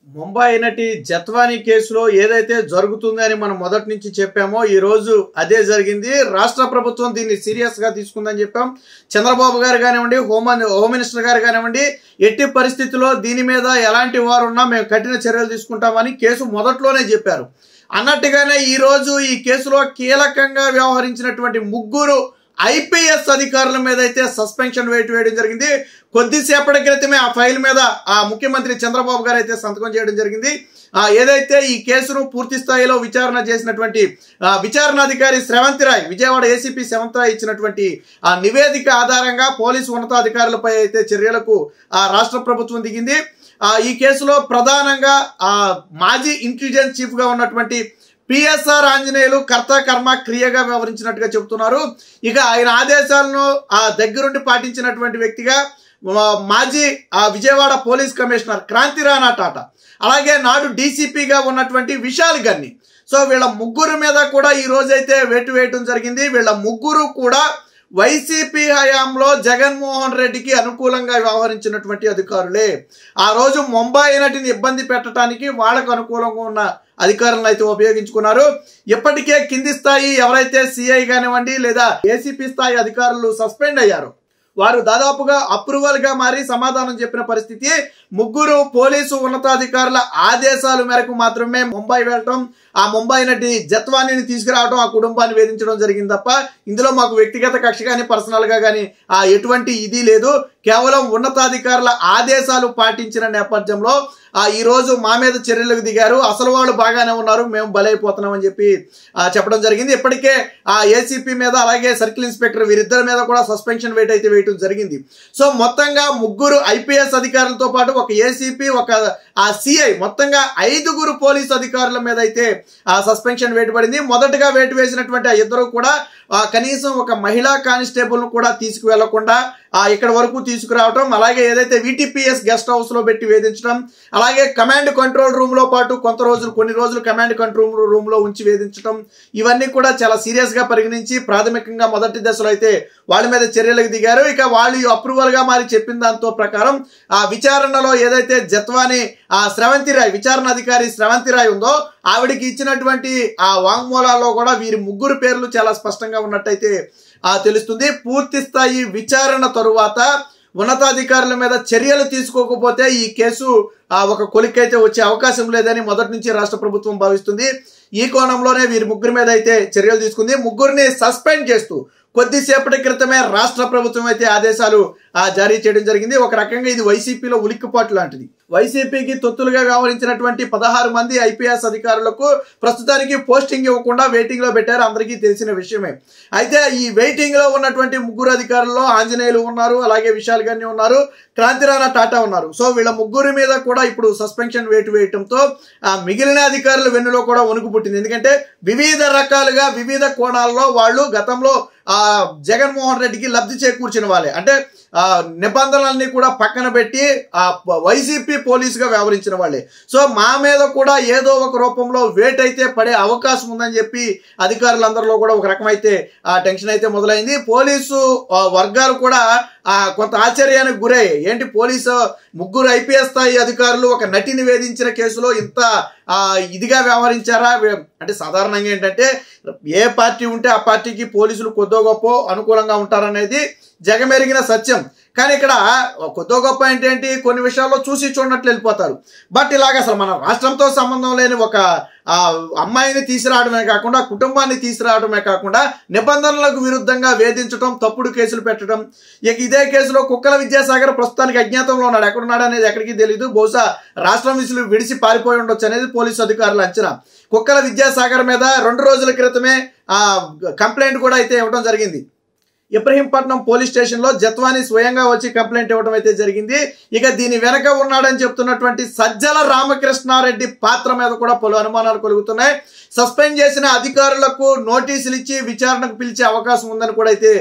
ముంబై నటి జత్వానీ కేసులో ఏదైతే జరుగుతుందని మనం మొదటి నుంచి చెప్పామో ఈ రోజు అదే జరిగింది. రాష్ట్ర ప్రభుత్వం దీన్ని సీరియస్ గా తీసుకుందని చెప్పాం. చంద్రబాబు గారు కానివ్వండి, హోమ్ మినిస్టర్ గారు కానివ్వండి, ఎట్టి పరిస్థితుల్లో దీని మీద ఎలాంటి వారు ఉన్నా మేము కఠిన చర్యలు తీసుకుంటామని కేసు మొదట్లోనే చెప్పారు. అన్నట్టుగానే ఈ రోజు ఈ కేసులో కీలకంగా వ్యవహరించినటువంటి ముగ్గురు ఐపీఎస్ అధికారుల మీద అయితే సస్పెన్షన్ వేయడం జరిగింది. కొద్దిసేపటి క్రితమే ఆ ఫైల్ మీద ఆ ముఖ్యమంత్రి చంద్రబాబు గారు అయితే సంతకం చేయడం జరిగింది. ఏదైతే ఈ కేసును పూర్తి స్థాయిలో విచారణ చేసినటువంటి విచారణాధికారి శ్రవంతి రాయ్, విజయవాడ ఏసీపీ శ్రవంతి రాయ్ ఇచ్చినటువంటి ఆ నివేదిక ఆధారంగా పోలీసు ఉన్నతాధికారులపై అయితే చర్యలకు రాష్ట్ర ప్రభుత్వం దిగింది. ఈ కేసులో ప్రధానంగా మాజీ ఇంటెలిజెన్స్ చీఫ్ గా ఉన్నటువంటి పిఎస్ఆర్ ఆంజనేయులు కర్త కర్మ క్రియగా వ్యవహరించినట్టుగా చెబుతున్నారు. ఇక ఆయన ఆదేశాలను దగ్గరుండి పాటించినటువంటి వ్యక్తిగా మాజీ విజయవాడ పోలీస్ కమిషనర్ క్రాంతి రాణా టాటా, అలాగే నాడు డీసీపీగా ఉన్నటువంటి విశాల్ గన్ని. సో వీళ్ళ ముగ్గురు మీద కూడా ఈ రోజైతే వేటు వేయటం జరిగింది. వీళ్ళ ముగ్గురు కూడా వైసీపీ హయాంలో జగన్మోహన్ రెడ్డికి అనుకూలంగా వ్యవహరించినటువంటి అధికారులే. ఆ రోజు ముంబై నటిని ఇబ్బంది పెట్టడానికి వాళ్ళకు అనుకూలంగా ఉన్న అధికారులను అయితే ఉపయోగించుకున్నారు. ఇప్పటికే కింది స్థాయి ఎవరైతే సిఐ కానివ్వండి లేదా ఏసీపీ స్థాయి అధికారులు సస్పెండ్ అయ్యారు, వారు దాదాపుగా అప్రూవల్ గా మారి సమాధానం చెప్పిన పరిస్థితి. ముగ్గురు పోలీసు ఉన్నతాధికారుల ఆదేశాల మేరకు మాత్రమే ముంబై వెళ్ళటం, ఆ ముంబై నటి జత్వానీని తీసుకురావడం, ఆ కుటుంబాన్ని వేధించడం జరిగింది తప్ప ఇందులో మాకు వ్యక్తిగత కక్ష కానీ పర్సనల్ గా కానీ ఎటువంటి ఇది లేదు. కేవలం ఉన్నతాధికారుల ఆదేశాలు పాటించిన నేపథ్యంలో ఈ రోజు మా మీద చర్యలకు దిగారు. అసలు వాళ్ళు బాగానే ఉన్నారు, మేము బలైపోతున్నాం అని చెప్పి చెప్పడం జరిగింది. ఇప్పటికే ఏసీపీ మీద అలాగే సర్కిల్ ఇన్స్పెక్టర్ వీరిద్దరి మీద కూడా సస్పెన్షన్ వేయటం జరిగింది. సో మొత్తంగా ముగ్గురు ఐపీఎస్ అధికారులతో పాటు ఒక ఏసీపీ, ఒక సిఐ, మొత్తంగా 5గురు పోలీసు అధికారుల మీద అయితే సస్పెన్షన్ వేయబడింది. మొదటగా వేటు వేసినటువంటి ఆ ఇద్దరు కూడా కనీసం ఒక మహిళా కానిస్టేబుల్ ను కూడా తీసుకువెళ్లకుండా ఇక్కడ వరకు తీసుకురావటం, అలాగే ఏదైతే వీటీపీఎస్ గెస్ట్ హౌస్ లో పెట్టి వేధించడం, అలాగే కమాండ్ కంట్రోల్ రూమ్ లో పాటు కొన్ని రోజులు కమాండ్ కంట్రోల్ రూమ్ లో ఉంచి వేధించడం, ఇవన్నీ కూడా చాలా సీరియస్ గా పరిగణించి ప్రాథమికంగా మొదటి దశలో అయితే వాళ్ళ మీద చర్యలకు దిగారు. ఇక వాళ్ళు అప్రూవల్ గా మరి చెప్పిన దాంతో ప్రకారం ఆ విచారణలో ఏదైతే జత్వానీ శ్రవంతి రాయ్, విచారణ అధికారి శ్రవంతి రాయ్ ఉందో ఆవిడికి ఇచ్చినటువంటి ఆ వాంగ్మూలాల్లో కూడా వీరి ముగ్గురు పేర్లు చాలా స్పష్టంగా ఉన్నట్టయితే తెలుస్తుంది. పూర్తి స్థాయి విచారణ తరువాత ఉన్నతాధికారుల మీద చర్యలు తీసుకోకపోతే ఈ కేసు ఒక కొలికైతే వచ్చే అవకాశం లేదని మొదటి నుంచి రాష్ట్ర ప్రభుత్వం భావిస్తుంది. ఈ కోణంలోనే వీరి ముగ్గురి మీద అయితే చర్యలు తీసుకుంది. ముగ్గురిని సస్పెండ్ చేస్తూ కొద్దిసేపటి క్రితమే రాష్ట్ర ప్రభుత్వం అయితే ఆదేశాలు జారీ చేయడం జరిగింది. ఒక రకంగా ఇది వైసీపీలో ఉలిక్కిపాటు లాంటిది. వైసీపీకి తొత్తులుగా వ్యవహరించినటువంటి 16 మంది ఐపీఎస్ అధికారులకు ప్రస్తుతానికి పోస్టింగ్ ఇవ్వకుండా వెయిటింగ్ లో పెట్టారు, అందరికీ తెలిసిన విషయమే. అయితే ఈ వెయిటింగ్ లో ఉన్నటువంటి ముగ్గురు అధికారుల్లో ఆంజనేయులు ఉన్నారు, అలాగే విశాల్ గన్ని ఉన్నారు, క్రాంతి రాణా టాటా ఉన్నారు. సో వీళ్ళ ముగ్గురి మీద కూడా ఇప్పుడు సస్పెన్షన్ వేయటంతో మిగిలిన అధికారుల వెన్నులో కూడా వణుకు పుట్టింది. ఎందుకంటే వివిధ రకాలుగా వివిధ కోణాల్లో వాళ్ళు గతంలో జగన్మోహన్ రెడ్డికి లబ్ధి చేకూర్చిన వాళ్ళే. అంటే నిబంధనలన్నీ కూడా పక్కన పెట్టి వైసీపీ పోలీసుగా వ్యవహరించిన వాళ్ళే. సో మా మీద కూడా ఏదో ఒక రూపంలో వేటైతే పడే అవకాశం ఉందని చెప్పి అధికారులందరిలో కూడా ఒక రకమైతే టెన్షన్ అయితే మొదలైంది. పోలీసు వర్గాలు కూడా కొంత ఆశ్చర్యానికి గురయ్యాయి. ఏంటి పోలీసు ముగ్గురు ఐపీఎస్ స్థాయి అధికారులు ఒక నటిని వేధించిన కేసులో ఇంత ఇదిగా వ్యవహరించారా? అంటే సాధారణంగా ఏంటంటే ఏ పార్టీ ఉంటే ఆ పార్టీకి పోలీసులు కొద్దో గొప్ప అనుకూలంగా ఉంటారనేది జగమెరిగిన సత్యం. కానీ ఇక్కడ కొద్దో గొప్ప ఏంటంటే కొన్ని విషయాల్లో చూసి చూడనట్లు వెళ్ళిపోతారు. బట్ ఇలాగ అసలు మన రాష్ట్రంతో సంబంధం లేని ఒక అమ్మాయిని తీసుకురావడమే కాకుండా, కుటుంబాన్ని తీసుకురావడమే కాకుండా నిబంధనలకు విరుద్ధంగా వేధించడం, తప్పుడు కేసులు పెట్టడం. ఇక ఇదే కేసులో కుక్కల విద్యాసాగర్ ప్రస్తుతానికి అజ్ఞాతంలో ఉన్నాడు. ఎక్కడున్నాడు అనేది ఎక్కడికి తెలియదు. బహుశా రాష్ట్రం విడిచి పారిపోయి ఉండొచ్చు అనేది పోలీసు అధికారుల అంచనా. కుక్కల విద్యాసాగర్ మీద 2 రోజుల క్రితమే కంప్లైంట్ కూడా అయితే ఇవ్వడం జరిగింది. ఇబ్రహీంపట్నం పోలీస్ స్టేషన్ లో జత్వానీ స్వయంగా వచ్చి కంప్లైంట్ ఇవ్వడం అయితే జరిగింది. ఇక దీని వెనక ఉన్నాడని చెప్తున్నటువంటి సజ్జల రామకృష్ణారెడ్డి పాత్ర మీద కూడా పలు అనుమానాలు కలుగుతున్నాయి. సస్పెండ్ చేసిన అధికారులకు నోటీసులు ఇచ్చి విచారణకు పిలిచే అవకాశం ఉందని కూడా అయితే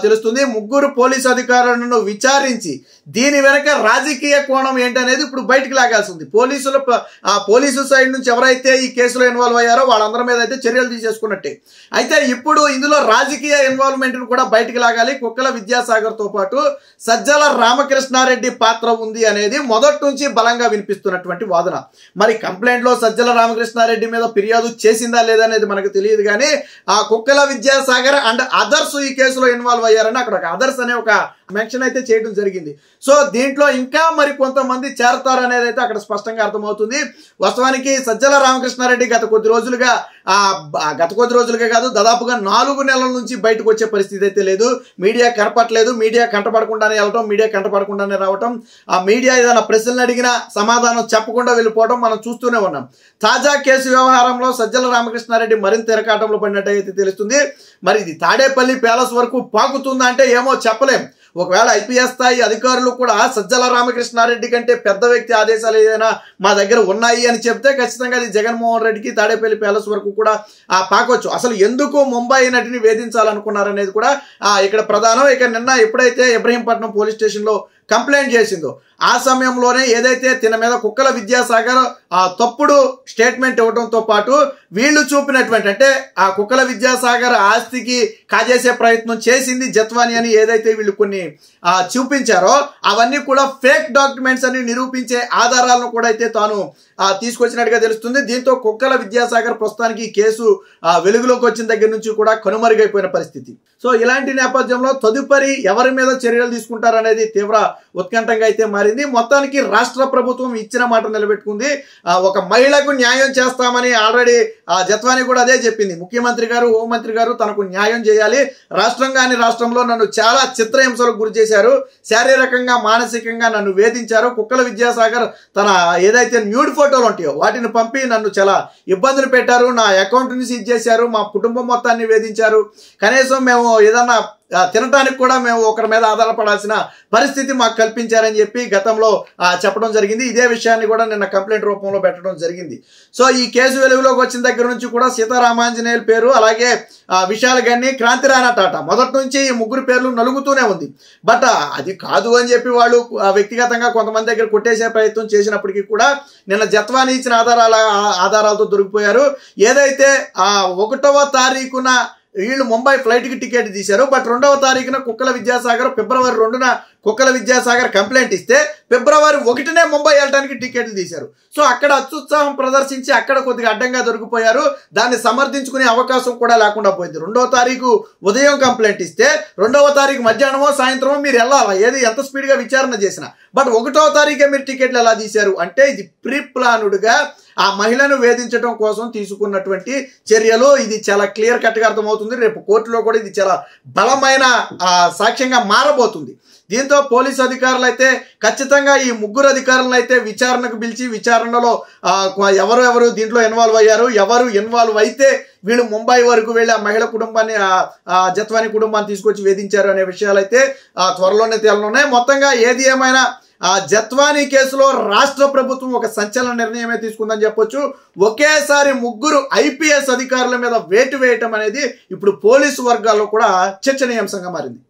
తెలుస్తుంది. ముగ్గురు పోలీసు అధికారులను విచారించి దీని వెనక రాజకీయ కోణం ఏంటనేది ఇప్పుడు బయటకు లాగాల్సి ఉంది. పోలీసు సైడ్ నుంచి ఎవరైతే ఈ కేసులో ఇన్వాల్వ్ అయ్యారో వాళ్ళందరి మీద అయితే చర్యలు తీసేసుకున్నట్టే. అయితే ఇప్పుడు ఇందులో రాజకీయ ఇన్వాల్వ్మెంట్ కూడా బయట బయటికి లాగాలి, కుక్కల విద్యాసాగర్ తో పాటు సజ్జల రామకృష్ణారెడ్డి పాత్ర ఉంది అనేది మొదటి నుంచి బలంగా వినిపిస్తున్నటువంటి వాదన. మరి కంప్లైంట్ లో సజ్జల రామకృష్ణారెడ్డి మీద ఫిర్యాదు చేసిందా లేదా అనేది మనకు తెలియదు, కానీ ఆ కుక్కల విద్యాసాగర్ అండ్ అదర్స్ ఈ కేసులో ఇన్వాల్వ్ అయ్యారని అక్కడ ఒక అదర్స్ అనే ఒక మెన్షన్ అయితే చేయడం జరిగింది. సో దీంట్లో ఇంకా మరి కొంతమంది చేరతారు అనేది అయితే అక్కడ స్పష్టంగా అర్థమవుతుంది. వాస్తవానికి సజ్జల రామకృష్ణారెడ్డి గత కొద్ది రోజులుగా కాదు, దాదాపుగా 4 నెలల నుంచి బయటకు వచ్చే పరిస్థితి అయితే లేదు. మీడియా కనపట్లేదు, మీడియా కంటపడకుండానే వెళ్ళటం, మీడియా కంటపడకుండానే రావటం, ఆ మీడియా ఏదైనా ప్రశ్నలు అడిగినా సమాధానం చెప్పకుండా వెళ్ళిపోవడం మనం చూస్తూనే ఉన్నాం. తాజా కేసు వ్యవహారంలో సజ్జల రామకృష్ణారెడ్డి మరింత ఇరకాటంలో పడినట్టయితే తెలుస్తుంది. మరి ఇది తాడేపల్లి ప్యాలెస్ వరకు పాకుతుందా అంటే ఏమో చెప్పలేం. ఒకవేళ ఐపీఎస్ స్థాయి అధికారులు కూడా సజ్జల రామకృష్ణారెడ్డి కంటే పెద్ద వ్యక్తి ఆదేశాలు ఏదైనా మా దగ్గర ఉన్నాయి అని చెప్తే ఖచ్చితంగా అది జగన్మోహన్ రెడ్డికి తాడేపల్లి ప్యాలెస్ వరకు కూడా పాకొచ్చు. అసలు ఎందుకు ముంబై నటిని వేధించాలనుకున్నారనేది కూడా ఇక్కడ ప్రధానం. ఇక నిన్న ఎప్పుడైతే ఇబ్రహీంపట్నం పోలీస్ స్టేషన్లో కంప్లైంట్ చేసిందో ఆ సమయంలోనే ఏదైతే తిన మీద కుక్కల విద్యాసాగర్ తప్పుడు స్టేట్మెంట్ ఇవ్వడంతో పాటు వీళ్ళు చూపినటువంటి, అంటే ఆ కుక్కల విద్యాసాగర్ ఆస్తికి కాజేసే ప్రయత్నం చేసింది జత్వాని అని ఏదైతే వీళ్ళు కొన్ని చూపించారో అవన్నీ కూడా ఫేక్ డాక్యుమెంట్స్ అని నిరూపించే ఆధారాలను కూడా అయితే తాను తీసుకొచ్చినట్టుగా తెలుస్తుంది. దీంతో కుక్కల విద్యాసాగర్ ప్రస్తుతానికి ఈ కేసు వెలుగులోకి వచ్చిన దగ్గర నుంచి కూడా కనుమరుగైపోయిన పరిస్థితి. సో ఇలాంటి నేపథ్యంలో తదుపరి ఎవరి మీద చర్యలు తీసుకుంటారనేది తీవ్ర ఉత్కంఠంగా అయితే మారింది. మొత్తానికి రాష్ట్ర ప్రభుత్వం ఇచ్చిన మాట నిలబెట్టుకుంది. ఒక మహిళకు న్యాయం చేస్తామని ఆల్రెడీ జత్వాని కూడా అదే చెప్పింది. ముఖ్యమంత్రి గారు, హోంమంత్రి గారు తనకు న్యాయం చేయాలి. రాష్ట్రంలో నన్ను చాలా చిత్రహింసలకు గురి చేశారు, శారీరకంగా మానసికంగా నన్ను వేధించారు. కుక్కల విద్యాసాగర్ తన ఏదైతే న్యూడ్ ఫోటోలు ఉంటాయో వాటిని పంపి నన్ను చాలా ఇబ్బందులు పెట్టారు, నా అకౌంట్ని సీజ్ చేశారు, మా కుటుంబం మొత్తాన్ని వేధించారు. కనీసం మేము ఏదన్నా తినటానికి కూడా మేము ఒకరి మీద ఆధారపడాల్సిన పరిస్థితి మాకు కల్పించారని చెప్పి గతంలో చెప్పడం జరిగింది. ఇదే విషయాన్ని కూడా నిన్న కంప్లైంట్ రూపంలో పెట్టడం జరిగింది. సో ఈ కేసు వెలుగులోకి వచ్చిన దగ్గర నుంచి కూడా సీతారామాంజనేయుల పేరు, అలాగే విశాల్ గన్ని, క్రాంతిరాణా టాటా మొదటి నుంచి ఈ ముగ్గురు పేర్లు నలుగుతూనే ఉంది. బట్ అది కాదు అని చెప్పి వాళ్ళు వ్యక్తిగతంగా కొంతమంది దగ్గర కొట్టేసే ప్రయత్నం చేసినప్పటికీ కూడా నిన్న జత్వాని ఇచ్చిన ఆధారాలతో దొరికిపోయారు. ఏదైతే 1వ తారీఖున వీళ్ళు ముంబై ఫ్లైట్కి టికెట్ తీశారు, బట్ 2వ తారీఖున కుక్కల విద్యాసాగర్, ఫిబ్రవరి 2న కుక్కల విద్యాసాగర్ కంప్లైంట్ ఇస్తే ఫిబ్రవరి 1నే ముంబై వెళ్ళడానికి టికెట్లు తీశారు. సో అక్కడ అత్యుత్సాహం ప్రదర్శించి అక్కడ కొద్దిగా అడ్డంగా దొరికిపోయారు. దాన్ని సమర్థించుకునే అవకాశం కూడా లేకుండా పోయింది. 2వ తారీఖు ఉదయం కంప్లైంట్ ఇస్తే 2వ తారీఖు మధ్యాహ్నమో సాయంత్రమో మీరు వెళ్ళాలా, ఏది ఎంత స్పీడ్గా విచారణ చేసినా. బట్ 1వ తారీఖే మీరు టికెట్లు ఎలా తీశారు అంటే ఇది ప్రీ ప్లానుడ్గా ఆ మహిళను వేధించడం కోసం తీసుకున్నటువంటి చర్యలు. ఇది చాలా క్లియర్ కట్గా అర్థమవుతుంది. రేపు కోర్టులో కూడా ఇది చాలా బలమైన సాక్ష్యంగా మారబోతుంది. దీంతో పోలీసు అధికారులు అయితే ఖచ్చితంగా ఈ ముగ్గురు అధికారులను అయితే విచారణకు పిలిచి విచారణలో ఎవరు దీంట్లో ఇన్వాల్వ్ అయ్యారు, ఎవరు ఇన్వాల్వ్ అయితే వీళ్ళు ముంబై వరకు వెళ్ళి ఆ మహిళ కుటుంబాన్ని, జత్వాని కుటుంబాన్ని తీసుకొచ్చి వేధించారు అనే విషయాలు అయితే త్వరలోనే తేలనున్నాయి. మొత్తంగా ఏది ఏమైనా జత్వాని కేసులో రాష్ట్ర ప్రభుత్వం ఒక సంచలన నిర్ణయమే తీసుకుందని చెప్పొచ్చు. ఒకేసారి ముగ్గురు ఐపీఎస్ అధికారుల మీద వేటు వేయటం అనేది ఇప్పుడు పోలీసు వర్గాల్లో కూడా చర్చనీయాంశంగా మారింది.